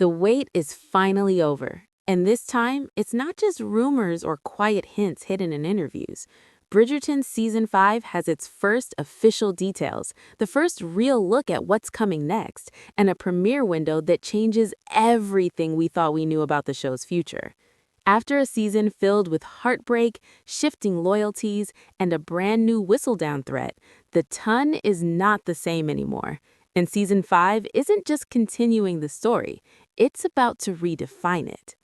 The wait is finally over. And this time, it's not just rumors or quiet hints hidden in interviews. Bridgerton Season 5 has its first official details, the first real look at what's coming next, and a premiere window that changes everything we thought we knew about the show's future. After a season filled with heartbreak, shifting loyalties, and a brand new whistledown threat, the ton is not the same anymore. And Season 5 isn't just continuing the story, it's about to redefine it.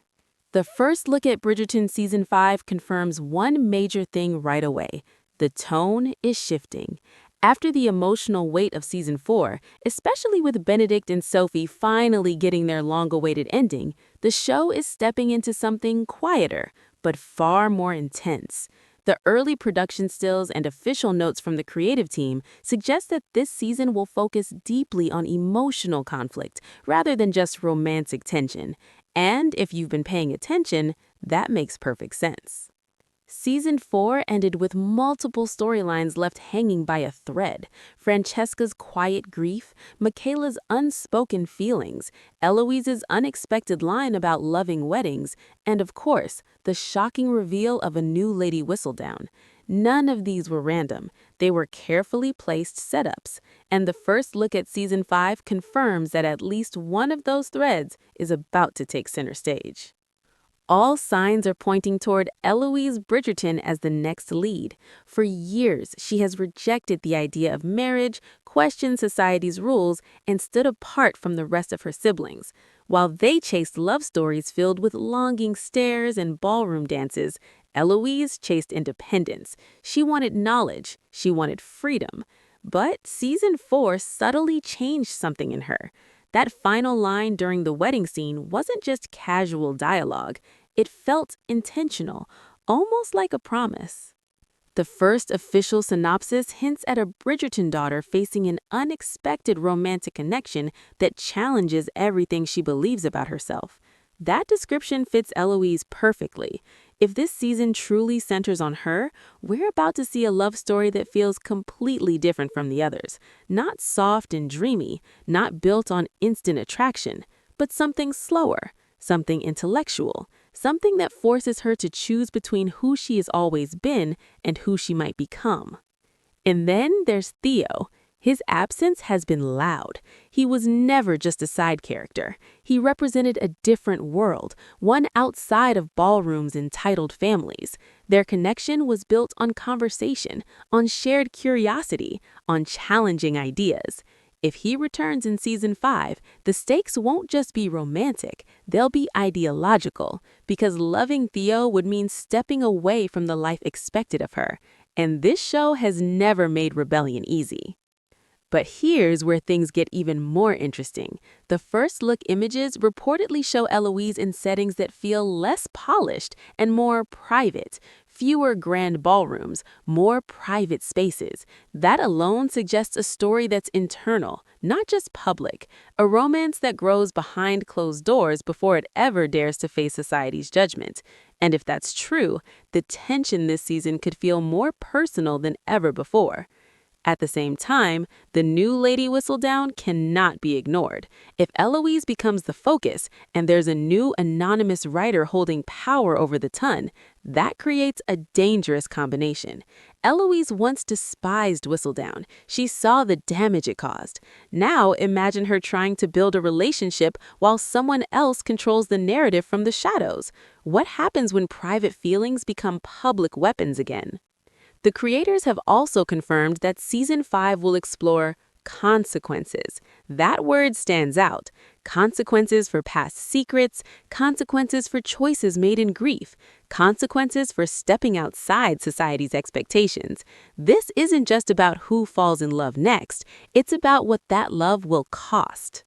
The first look at Bridgerton Season 5 confirms one major thing right away. The tone is shifting. After the emotional weight of Season 4, especially with Benedict and Sophie finally getting their long-awaited ending, the show is stepping into something quieter, but far more intense. The early production stills and official notes from the creative team suggest that this season will focus deeply on emotional conflict rather than just romantic tension. And if you've been paying attention, that makes perfect sense. Season 4 ended with multiple storylines left hanging by a thread. Francesca's quiet grief, Michaela's unspoken feelings, Eloise's unexpected line about loving weddings, and of course, the shocking reveal of a new Lady Whistledown. None of these were random. They were carefully placed setups. And the first look at Season 5 confirms that at least one of those threads is about to take center stage. All signs are pointing toward Eloise Bridgerton as the next lead. For years, she has rejected the idea of marriage, questioned society's rules, and stood apart from the rest of her siblings. While they chased love stories filled with longing stares and ballroom dances, Eloise chased independence. She wanted knowledge. She wanted freedom. But Season 4 subtly changed something in her. That final line during the wedding scene wasn't just casual dialogue. It felt intentional, almost like a promise. The first official synopsis hints at a Bridgerton daughter facing an unexpected romantic connection that challenges everything she believes about herself. That description fits Eloise perfectly. If this season truly centers on her, we're about to see a love story that feels completely different from the others. Not soft and dreamy, not built on instant attraction, but something slower, something intellectual, something that forces her to choose between who she has always been and who she might become. And then there's Theo. His absence has been loud. He was never just a side character. He represented a different world, one outside of ballrooms and titled families. Their connection was built on conversation, on shared curiosity, on challenging ideas. If he returns in Season 5, the stakes won't just be romantic, they'll be ideological, because loving Theo would mean stepping away from the life expected of her. And this show has never made rebellion easy. But here's where things get even more interesting. The first look images reportedly show Eloise in settings that feel less polished and more private. Fewer grand ballrooms, more private spaces. That alone suggests a story that's internal, not just public. A romance that grows behind closed doors before it ever dares to face society's judgment. And if that's true, the tension this season could feel more personal than ever before. At the same time, the new Lady Whistledown cannot be ignored. If Eloise becomes the focus and there's a new anonymous writer holding power over the ton, that creates a dangerous combination. Eloise once despised Whistledown. She saw the damage it caused. Now imagine her trying to build a relationship while someone else controls the narrative from the shadows. What happens when private feelings become public weapons again? The creators have also confirmed that Season 5 will explore consequences. That word stands out. Consequences for past secrets, consequences for choices made in grief, consequences for stepping outside society's expectations. This isn't just about who falls in love next, it's about what that love will cost.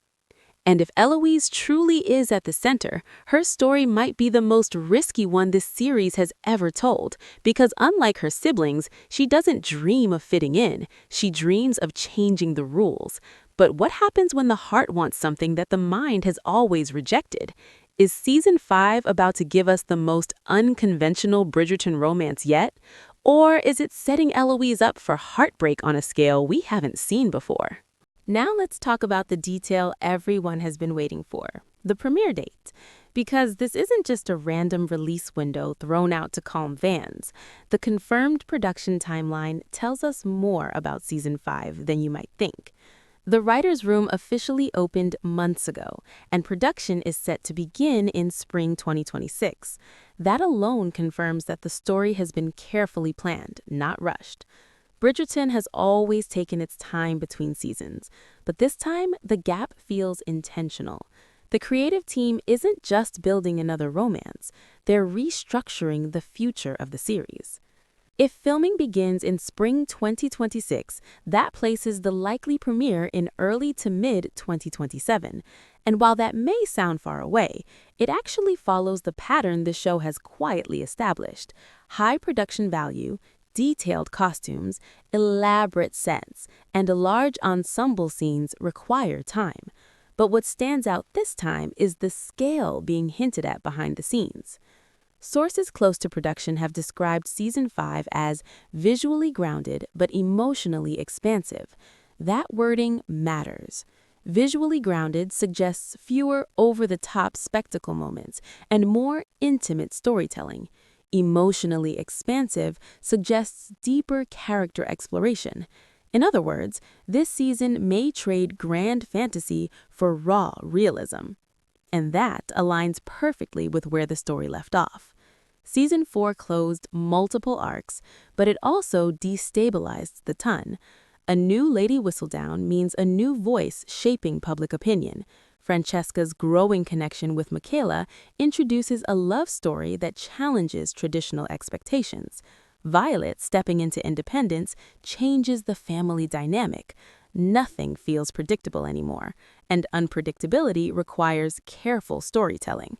And if Eloise truly is at the center, her story might be the most risky one this series has ever told, because unlike her siblings, she doesn't dream of fitting in, she dreams of changing the rules. But what happens when the heart wants something that the mind has always rejected? Is Season 5 about to give us the most unconventional Bridgerton romance yet? Or is it setting Eloise up for heartbreak on a scale we haven't seen before? Now let's talk about the detail everyone has been waiting for. the premiere date. Because this isn't just a random release window thrown out to calm fans. The confirmed production timeline tells us more about Season 5 than you might think. The writer's room officially opened months ago, and production is set to begin in spring 2026. That alone confirms that the story has been carefully planned, not rushed. Bridgerton has always taken its time between seasons, but this time the gap feels intentional. The creative team isn't just building another romance, they're restructuring the future of the series. If filming begins in spring 2026, that places the likely premiere in early to mid-2027. And while that may sound far away, it actually follows the pattern the show has quietly established: high production value, detailed costumes, elaborate sets, and large ensemble scenes require time. But what stands out this time is the scale being hinted at behind the scenes. Sources close to production have described Season 5 as visually grounded but emotionally expansive. That wording matters. Visually grounded suggests fewer over-the-top spectacle moments and more intimate storytelling. Emotionally expansive suggests deeper character exploration. In other words, this season may trade grand fantasy for raw realism. And that aligns perfectly with where the story left off. Season 4 closed multiple arcs, but it also destabilized the ton. A new Lady Whistledown means a new voice shaping public opinion. Francesca's growing connection with Michaela introduces a love story that challenges traditional expectations. Violet stepping into independence changes the family dynamic. Nothing feels predictable anymore, and unpredictability requires careful storytelling.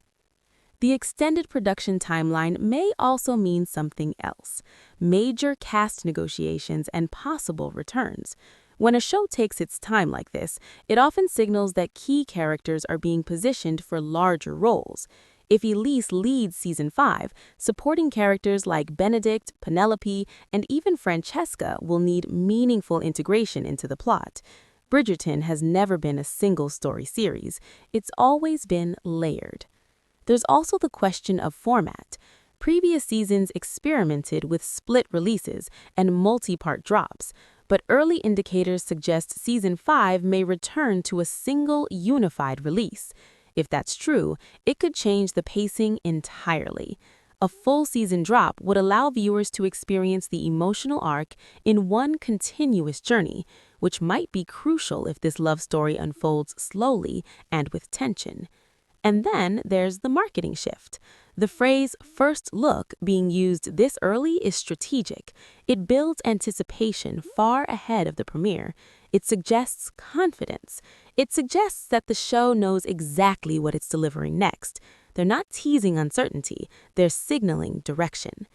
The extended production timeline may also mean something else: major cast negotiations and possible returns. When a show takes its time like this, it often signals that key characters are being positioned for larger roles. If Eloise leads Season 5, supporting characters like Benedict, Penelope, and even Francesca will need meaningful integration into the plot. Bridgerton has never been a single-story series. It's always been layered. There's also the question of format. Previous seasons experimented with split releases and multi-part drops, but early indicators suggest Season 5 may return to a single, unified release. If that's true, it could change the pacing entirely. A full season drop would allow viewers to experience the emotional arc in one continuous journey, which might be crucial if this love story unfolds slowly and with tension. And then there's the marketing shift. The phrase "first look" being used this early is strategic. It builds anticipation far ahead of the premiere. It suggests confidence. It suggests that the show knows exactly what it's delivering next. They're not teasing uncertainty, they're signaling direction.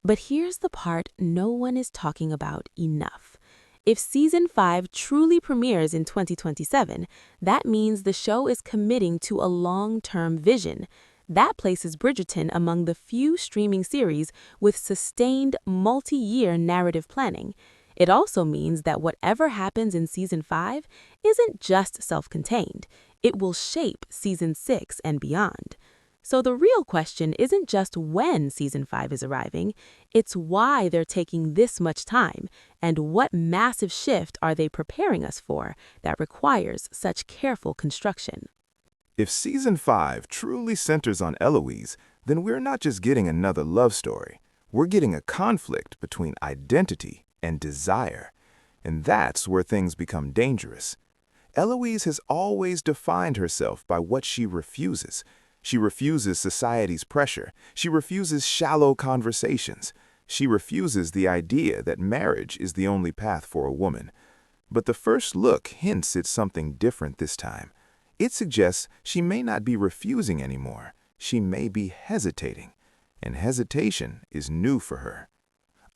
But here's the part no one is talking about enough. If Season 5 truly premieres in 2027, that means the show is committing to a long-term vision. That places Bridgerton among the few streaming series with sustained multi-year narrative planning. It also means that whatever happens in Season 5 isn't just self-contained. It will shape Season 6 and beyond. So the real question isn't just when Season 5 is arriving, it's why they're taking this much time, and what massive shift are they preparing us for that requires such careful construction. If Season 5 truly centers on Eloise, then we're not just getting another love story. We're getting a conflict between identity and desire. And that's where things become dangerous. Eloise has always defined herself by what she refuses. She refuses society's pressure. She refuses shallow conversations. She refuses the idea that marriage is the only path for a woman. But the first look hints at something different this time. It suggests she may not be refusing anymore. She may be hesitating. And hesitation is new for her.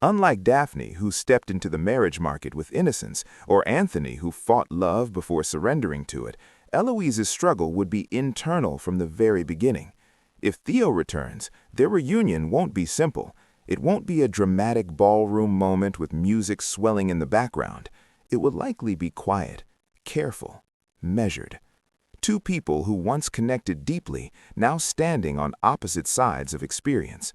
Unlike Daphne, who stepped into the marriage market with innocence, or Anthony, who fought love before surrendering to it, Eloise's struggle would be internal from the very beginning. If Theo returns, their reunion won't be simple. It won't be a dramatic ballroom moment with music swelling in the background. It will likely be quiet, careful, measured. Two people who once connected deeply, now standing on opposite sides of experience.